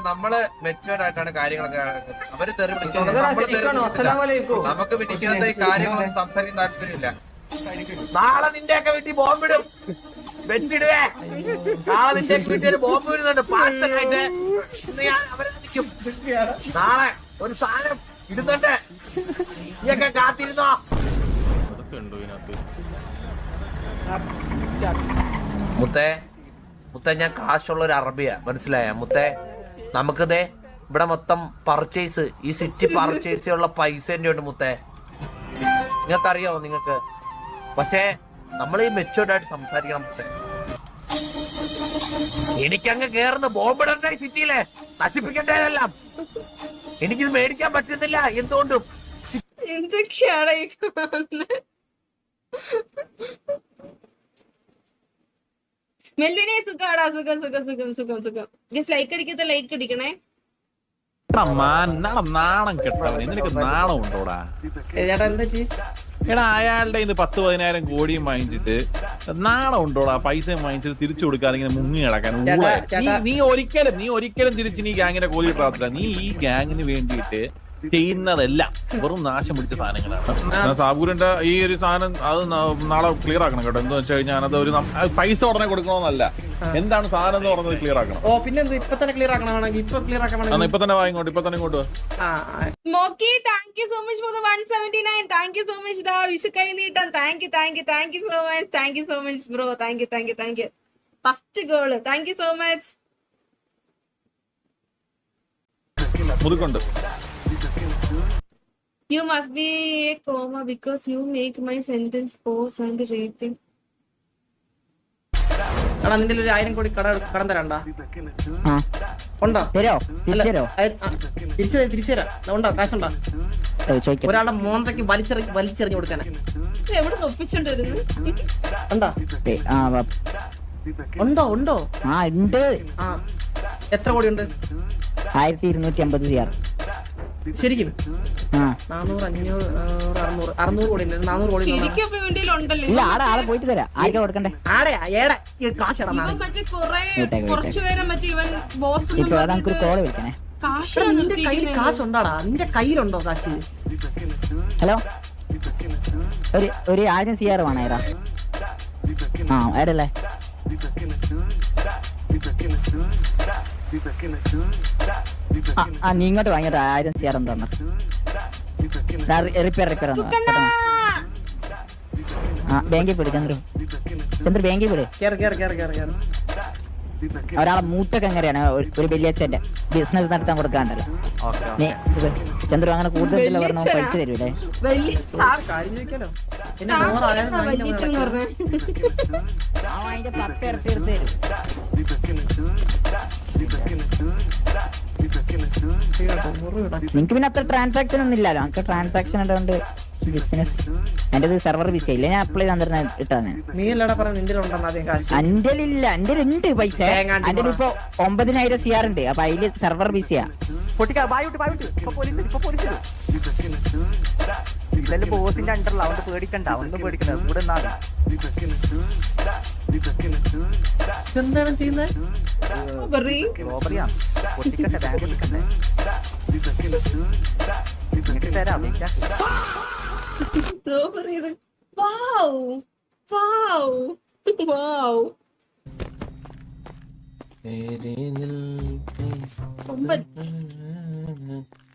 നമ്മള് മെച്ചുവേർഡ് ആയിട്ടാണ് കാര്യങ്ങളൊക്കെ അവര് തെറി വിളിക്കുന്നത്. നമുക്ക് പിന്നെ ഇങ്ങനത്തെ ഈ കാര്യങ്ങളൊന്നും സംസാരിക്കാൻ താല്പര്യമില്ല. നാളെ നിന്റെയൊക്കെ വീട്ടിൽ ബോംബിടും, വെട്ടിടുവേ. നാളെ നിന്റെ വീട്ടിൽ ബോംബ് വിടുന്നുണ്ട് പാർസലായിട്ട്. നാളെ ഒരു സാധനം ഇടുന്നുണ്ട്, നീയൊക്കെ കാത്തിരുന്നോ. മുത്തേ ഞാൻ കാശുള്ള ഒരു അറബിയാ, മനസ്സിലായ മുത്തേ? നമുക്കിതേ ഇവിടെ മൊത്തം പർച്ചേസ്, ഈ സിറ്റി പർച്ചേസ് ചെയ്യാനുള്ള പൈസ തന്നെ ഉണ്ട് മുത്തേ, നിങ്ങൾക്കറിയാവോ? നിങ്ങൾക്ക് പക്ഷേ നമ്മൾ ഈ മെച്ചുവേർഡ് ആയിട്ട് സംസാരിക്കണം മുത്തേ. എനിക്കങ്ങ് കേറുന്ന ബോംബിടണ്ട ഈ സിറ്റിയിലെ, നശിപ്പിക്കേണ്ടതെല്ലാം. എനിക്കിത് മേടിക്കാൻ പറ്റുന്നില്ല എന്തുകൊണ്ടും. എന്തൊക്കെയാണ് മെൽവിനെ സുഖാടാ, സുഖം സുഖം സുഖം സുഖം സുഖം. ലൈക്ക് അടിക്കത്തെ ലൈക്ക് അടിക്കണേ. നാണം കെട്ടവൻ, നിനക്ക് നാണം ഉണ്ടോടാ? എടാ അയാളുടെ 10-15 കോടിയും വാങ്ങിച്ചിട്ട് നാണം ഉണ്ടോടാ? പൈസയും വാങ്ങിച്ചിട്ട് തിരിച്ചു കൊടുക്കാതെ ഇങ്ങനെ മുങ്ങി കിടക്കാൻ. നീ ഒരിക്കലും തിരിച്ച് നീ ഗ്യാങ്ങിനെ കോലിട്ടാത്തില്ല. നീ ഈ ഗ്യാങ്ങിന് വേണ്ടിയിട്ട് ചെയ്യുന്നതെല്ലാം വെറും നാശം പിടിച്ച സാധനങ്ങളാണ്. സാബൂരിന്റെ ഈ ഒരു സാധനം അത് നാളെ ക്ലിയർ ആക്കണം കേട്ടോ. എന്താ വെച്ച് കഴിഞ്ഞാൽ അത് ഒരു പൈസ ഉടനെ കൊടുക്കണമെന്നല്ല, എന്താണ് സാധനം എന്ന് പറഞ്ഞത് ക്ലിയർ ആക്കണം. ഓ പിന്നെ ഇപ്പൊ തന്നെ ക്ലിയർ ആക്കണമെങ്കിൽ ഇപ്പൊ തന്നെ വാങ്ങിക്കോട്ടെ, ഇപ്പൊ തന്നെ ഇങ്ങോട്ട്. മോക്കി thank you so much for the 179. Thank you so much ഡാ, വിഷു കൈ നീട്ടാൻ. Thank you so much. Thank you so much bro. Thank you first girl. Thank you so much. മുതുകൊണ്ട് You must be a comma because you make my sentence pause and rating. എടാ നിന്റെ ഒരു 1000 കോടി കടം തരണ്ടാ? ഉണ്ടോ? തിരിച്ചുതരാ. ഉണ്ടോ? കാശുണ്ടോ? ഒരാളുടെ മോന്തയ്ക്ക് വലിച്ചെറിഞ്ഞു കൊടുക്കാനാ. എവിടെ ഒപ്പിച്ചോണ്ടിരുന്നു? ഉണ്ടോ? എത്ര കോടി ഉണ്ട്? 1250 ശരിക്കും 400, 500, 600 കോടി 400 കോടി പോയിട്ട് തരാം. ആർക്കാ കൊടുക്കണ്ടേ? കോള് വിളിക്കണേ. കാശുണ്ടാടാ? നിന്റെ കയ്യിലുണ്ടോ കാശ്? ഹലോ, ഒരു 1000 CR വേണേരാ. ആരല്ലേ? നീ ഇങ്ങോട്ട് വാങ്ങിയിട്ട് 1000 CR എന്താ റിപ്പയർ ബാങ്കിൽ വിട്. ചന്ദ്രു ബാങ്കിൽ വിട്. ഒരാളെ മൂട്ടൊക്കെ എങ്ങനെയാണ് ഒരു വലിയച്ഛന്റെ ബിസിനസ് നടത്താൻ കൊടുക്കാണ്ടല്ലോ. ചന്ദ്രു അങ്ങനെ കൂടുതൽ പറഞ്ഞ പൈസ തരൂലേ? അതിന്റെ 10 ഇരട്ടി എടുത്ത് തരും. നിങ്ങക്ക് പിന്നെ അത്ര ട്രാൻസാക്ഷൻ ഒന്നും ഇല്ലല്ലോ. നമുക്ക് ട്രാൻസാക്ഷൻ ആയതുകൊണ്ട് ബിസിനസ്. എന്റെ സെർവർ ബിസി ഇല്ല, ഞാൻ അപ്ലൈ തന്നിട്ട് ഇട്ടാന്ന്. അന്റെലില്ല, എന്റെ ഉണ്ട് പൈസ. എന്റെ ഇപ്പൊ 9000 CR ഉണ്ട്. അപ്പൊ അതില് സെർവർ ബിസിയാ. ബോസിന്റെ അണ്ടറിൽ അവണ്ട് പേടിക്കണ്ട, ഒന്നും പേടിക്കണ്ട. കൂടെ എന്താണ് ചെയ്യുന്നത്? പൊട്ടിക്കട്ടെ, ബാങ്ക് പൊട്ടിക്കണ്ടേ? തരാം.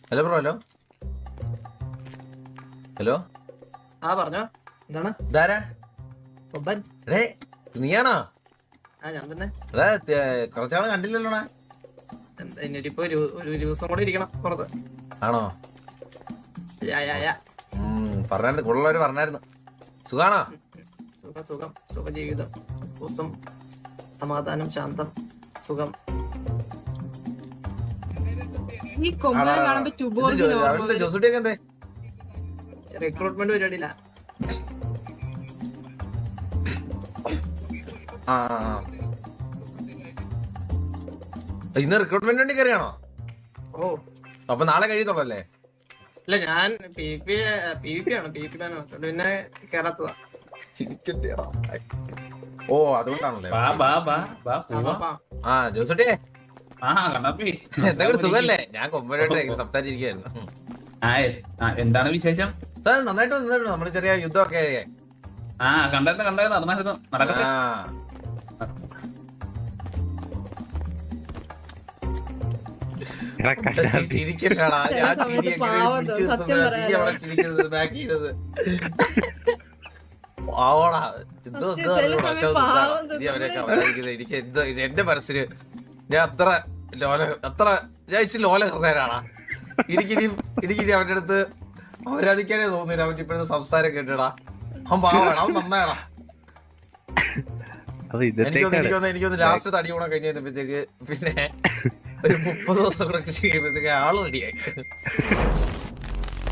Hello bro. ഹലോ പറഞ്ഞോ. എന്താണ്? നീയാണോ? ഞാൻ തന്നെ. കുറച്ചാള് കണ്ടില്ലല്ലോടാ. എന്നിട്ടിപ്പോ ഒരു ദിവസം കൂടെ ഇരിക്കണം പുറത്ത്. ആണോ? പറഞ്ഞായിരുന്നു, കൂടുതലുള്ളവര് പറഞ്ഞായിരുന്നു. സുഖാണോ? സുഖ ജീവിതം, സുഖം, സമാധാനം, ശാന്തം, സുഖം. ജോസൂട്ടിയൊക്കെ എന്തേ? റിക്രൂട്ട്മെന്റ് പരിപാടിയില്ല. ഇന്ന് റിക്രൂട്ട്മെന്റ് വേണ്ടി കയറിയാണോ? ഓ, അപ്പൊ നാളെ കഴിയത്തുള്ളല്ലേ? ഇല്ല, ഞാൻ PVP ആണ്. PVP പിന്നെ കേറാത്തതാ. ഓ അതുകൊണ്ടാണല്ലേ. ജോസൂട്ടിയെ ആ കണ്ണപ്പി എന്തെങ്കിലും സുഖല്ലേ? ഞാൻ കൊമ്പനായിട്ട് സംസാരിച്ചിരിക്കുകയായിരുന്നു. എന്താണ് വിശേഷം? നന്നായിട്ട് നിന്നിട്ടുണ്ട്. നമ്മള് ചെറിയ യുദ്ധമൊക്കെ. ആ കണ്ടായിരുന്നു നടന്നായിരുന്നു. നടക്കട്ടെ. ചിരിക്കണ്ടാ, ഞാൻ ചിരി എങ്ങനെ പിടിച്ച് നിർത്തുമ്പോഴാ നീ അവിടെ ചിരിക്കുന്നത്, ബാക്ക് ചെയ്തത്. പാവോടാ, എന്തോ അവരെയൊക്കെ അവതരിക്കുന്നത്. എനിക്ക് എന്തോ എന്റെ മനസ്സിന് ഞാൻ അത്ര ഞാൻ ഇച്ചിരി ലോല ഹൃദയനാണ്. എനിക്കിനി അവന്റെ അടുത്ത് അവരാധിക്കാനേ തോന്നുന്നില്ല. അവൻ ഇപ്പോഴത്തെ സംസാരം കേട്ടടാ. അവൻ പാവാണ്, അവൻ നന്നായടാ. എനിക്കൊന്ന് ലാസ്റ്റ് തടി കൂടെ കഴിഞ്ഞ് കഴിഞ്ഞപ്പോഴത്തേക്ക് പിന്നെ ഒരു 30 ദിവസം കൂടെ കൃഷി ചെയ്യുമ്പോഴത്തേക്ക് ആള് റെഡിയായി.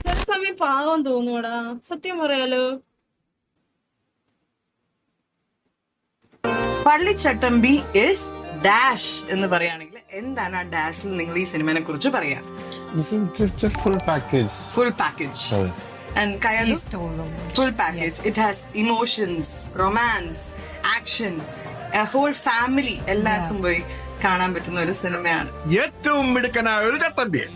ചില സമയം പാവം തോന്നൂടാ, സത്യം പറയാലോ. പള്ളിച്ചട്ടമ്പി ഇസ് ഡാഷ് എന്ന് പറയുകയാണെങ്കിൽ എന്താണ് ആ ഡാഷിൽ നിങ്ങൾ ഈ സിനിമയെ കുറിച്ച് പറയാ? Full package. Full package. And Kayalu? Full package. It has emotions, romance, action, a whole family. എല്ലാവർക്കും പോയി കാണാൻ പറ്റുന്ന ഒരു സിനിമയാണ്. ഏറ്റവും മിടുക്കനായ ഒരു ചട്ടമ്പിയെ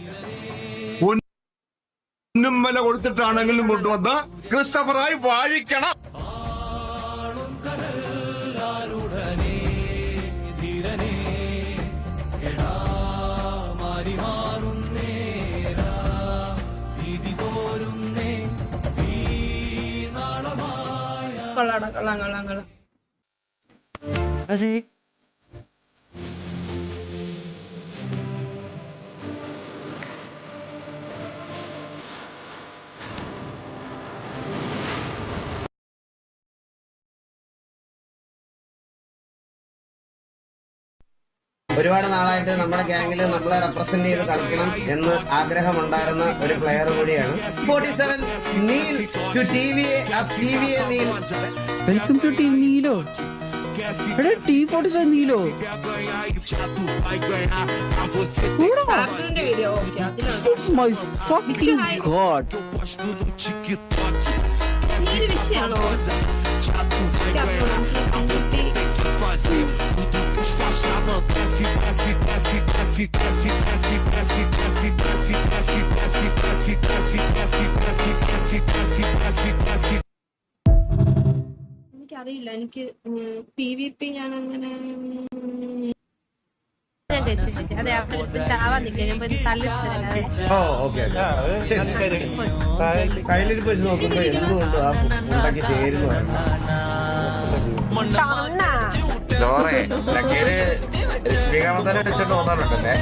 പൊന്നും വില കൊടുത്തിട്ടാണെങ്കിലും കൊണ്ടുവന്ന് ക്രിസ്റ്റഫറായി വാഴിക്കണം. കൊള്ളാം. ഒരുപാട് നാളായിട്ട് നമ്മുടെ ഗ്യാങ്ങിൽ നമ്മളെ റെപ്രസെന്റ് ചെയ്ത് കളിക്കണം എന്ന് ആഗ്രഹമുണ്ടായിരുന്ന ഒരു പ്ലെയർ കൂടിയാണ് 47 Neil to TVA as TVA Neil. Welcome to team നീലോ. T47 നീലോ. Video My fucking god. വിഷയാണോ? എനിക്കറിയില്ല. എനിക്ക് PVP ഞാൻ അങ്ങനെ കയ്യിലിരിപ്പ് വെച്ച് നോക്കുമ്പോ എന്തുകൊണ്ട് ആ ഉണ്ടാക്കി ചേരുന്നു. രശ്മികാമന്ദനെ വെച്ചോണ്ട് തോന്നാറുണ്ടല്ലേ?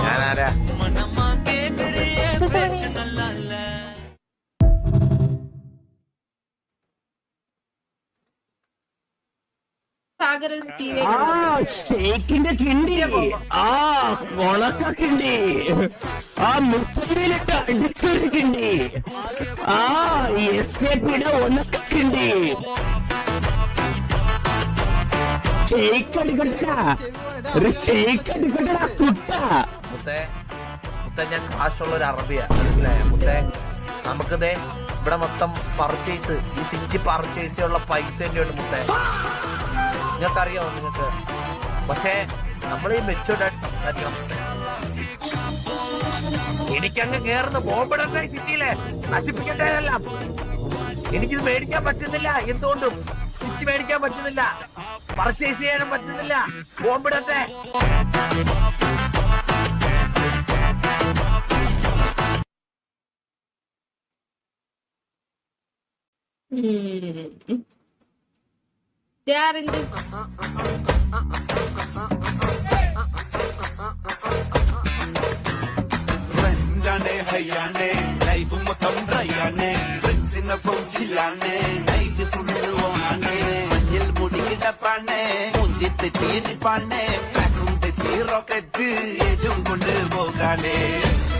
ഞാനാരാ? ഷേക്കിന്റെ കിണ്ടി, ആ കൊളക്ക കിണ്ടി, ആ മുത്തലിലിട്ട് അടിച്ചൊരു കിണ്ടി, ആ SAPയുടെ ഉണക്ക കിണ്ടി. ഷേക്ക് അടിക്കട്ടാ കുട്ട. മുത്തേ ഞാൻ കാശുള്ള ഒരു അറബിയാ, മനസ്സിലായ മുത്തേ? നമുക്കിതേ ഇവിടെ മൊത്തം പർച്ചേസ്, ഈ സിറ്റി പർച്ചേസുള്ള പൈസ ഉണ്ട് മുത്തേ. നിങ്ങൾക്കറിയാമോ? നിങ്ങൾക്ക് പക്ഷേ നമ്മൾ ഈ മെച്ചൂർഡായിട്ട് സംസാരിക്കണം. എനിക്കങ്ങ് കേറുന്ന ബോംബിടണ്ട സിറ്റിയിലെ നശിപ്പിക്കേണ്ടതെല്ലാം. എനിക്കിത് മേടിക്കാൻ പറ്റുന്നില്ല. എന്തുകൊണ്ടും സിറ്റി മേടിക്കാൻ പറ്റുന്നില്ല, പർച്ചേസ് ചെയ്യാനും പറ്റുന്നില്ല. ബോംബിടട്ടെ. They are in the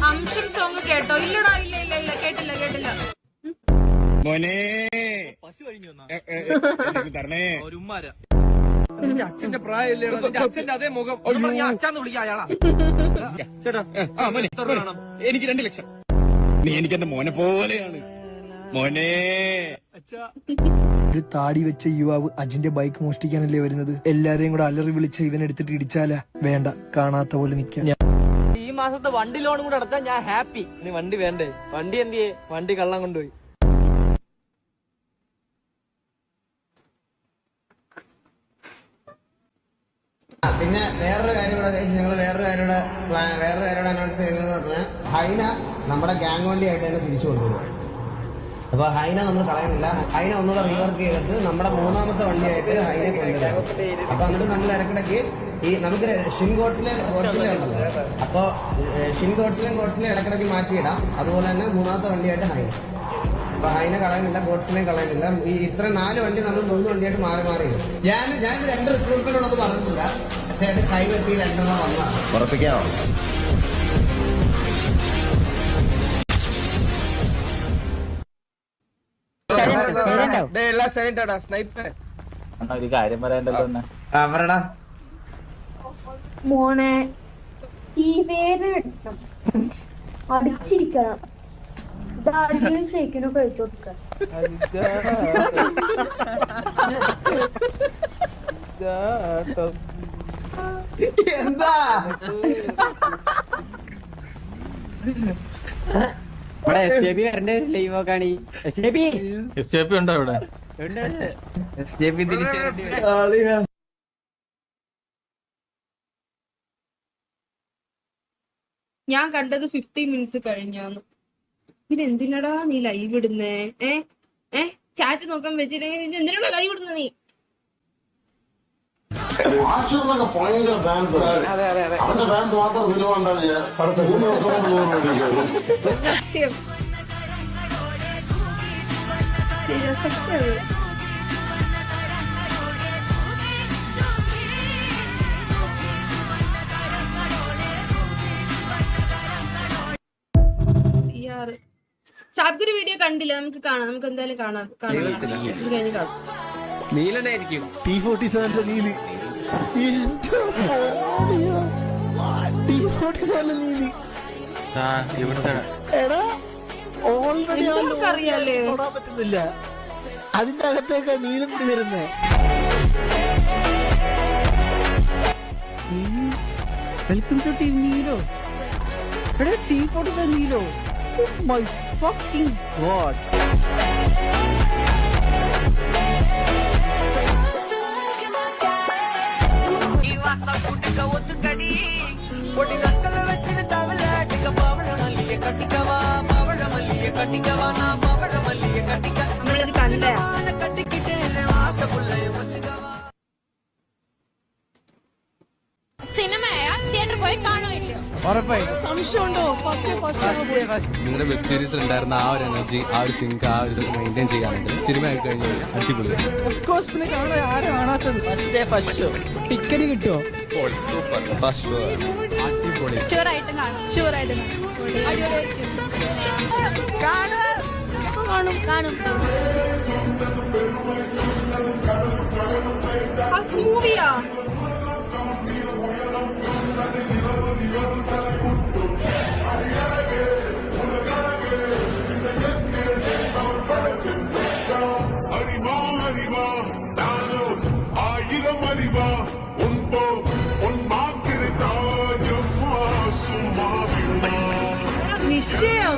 അംശം സോങ് കേട്ടോ? ഇല്ലടാ, ഇല്ല കേട്ടില്ല. മോനെ തരണേ. അച്ഛന്റെ പ്രായമല്ലേ? അച്ഛന്റെ അതേ മുഖം അച്ഛന്ന് വിളിക്കാം അയാളാ. ചേട്ടാ എനിക്ക് 2 ലക്ഷം. നീ എനിക്ക് എന്റെ മോനെ പോലെയാണ്. ഒരു താടി വെച്ച യുവാവ് അജിന്റെ ബൈക്ക് മോഷ്ടിക്കാനല്ലേ വരുന്നത്. എല്ലാരെയും കൂടെ അലറി വിളിച്ച് ഇവനെടുത്തിട്ട് ഇടിച്ചാലാ? വേണ്ട, കാണാത്ത പോലെ നിൽക്കാം. ഈ മാസത്തെ വണ്ടി ലോണും കൂടെ അടച്ചാൽ ഞാൻ ഹാപ്പി. ഇനി വണ്ടി വേണ്ടേ? വണ്ടി എന്തിയേ? വണ്ടി കള്ളം കൊണ്ടുപോയി. പിന്നെ വേറൊരു കാര്യം കൂടെ ഞങ്ങൾ വേറൊരു കാര്യം അനൗൺസ് ചെയ്തതെന്ന് പറഞ്ഞാൽ ഹൈന നമ്മുടെ ഗ്യാങ് വണ്ടിയായിട്ട് തന്നെ തിരിച്ചു കൊണ്ടുവരും. അപ്പൊ ഹൈന നമ്മൾ കളയുന്നില്ല. ഹൈന ഒന്നുകൂടെ റീവർക്ക് ചെയ്തിട്ട് നമ്മുടെ മൂന്നാമത്തെ വണ്ടിയായിട്ട് ഹൈനെ കൊണ്ടുവരും. അപ്പൊ എന്നിട്ട് നമ്മൾ ഇടയ്ക്കിടയ്ക്ക് ഈ നമുക്ക് ഷിൻ ഗോഡ്സിലെ ഉണ്ടല്ലോ, അപ്പൊ ഷിൻ ഗോഡ്സിലെ ഇടയ്ക്കിടയ്ക്ക് മാറ്റിയിടാം. അതുപോലെ തന്നെ മൂന്നാമത്തെ വണ്ടിയായിട്ട് ഹൈന. അപ്പൊ ഹൈനെ കളയുന്നില്ല, ഗോഡ്സിലെയും കളയുന്നില്ല. ഈ ഇത്ര 4 വണ്ടി നമ്മൾ 3 വണ്ടിയായിട്ട് മാറി മാറിയിടും. ഞാൻ 2 റിക്രൂട്ട്മെന്റോടൊന്നും പറഞ്ഞിട്ടില്ല. കൈവെത്തി 2 വന്നതാണ്. ഉറപ്പിക്കാമോ? ഒരു കാര്യം പറയണ്ടല്ലോ. അവരടാ മോനെ ഈ പേര് അടിച്ചിരിക്കണം. ഷേക്കിനൊക്കെ വെച്ചു കൊടുക്ക. എന്താ ഇവിടെ SJP വരേണ്ട ഒരു ലൈവ് നോക്കാണ്. SJP ഉണ്ടോ ഇവിടെ? SJP തിരിച്ചു വരേണ്ടി വരും. ഞാൻ കണ്ടത് 50 മിനിറ്റ്സ് കഴിഞ്ഞാന്ന്. പിന്നെ എന്തിനടാ നീ ലൈവ് ഇടുന്നേ? ചാച്ച നോക്കാൻ വെച്ചില്ലെങ്കിൽ എന്തിനാ ലൈവ് ഇടുന്നത് നീ? സത്യം. സത്യം. സാബ്ഗുരു വീഡിയോ കണ്ടില്ല, നമുക്ക് കാണാം. നമുക്ക് എന്തായാലും കാണാം. ഇത് കഴിഞ്ഞ് കാണാം. നീലനായിരിക്കും T47 നീല്. എടാ ഓൾറെഡി അറിയാലേ തൊടാൻ പറ്റുന്നില്ല. അതിന്റെ അകത്തേക്ക് നീലും കൂടി വരുന്നേ. വെൽക്കം ടു ടീം നീലോ. എടാ T47 നീലോ. My fucking God. നമ്മളിത് കണ്ടേ. സിനിമയാ തിയേറ്ററിൽ പോയി കാണുമില്ലോ? നിങ്ങളുടെ വെബ് സീരീസിൽ ഉണ്ടായിരുന്ന ആ ഒരു എനർജി, ആ ഒരു സിങ്ക്, ആ ഒരു മെയിൻറ്റെയിൻ ചെയ്യാറുണ്ട്. സിനിമ ആയി കഴിഞ്ഞാൽ അടിപൊളിയാണ്. ടിക്കറ്റ് കിട്ടുമോ? ഫസ്റ്റ് ഷോ അടിപൊളി. ഷുവറായിട്ടും കാണും. അടിപൊളിയായിരിക്കും. കാണും. മൂവിയാ നിശ്ചയം.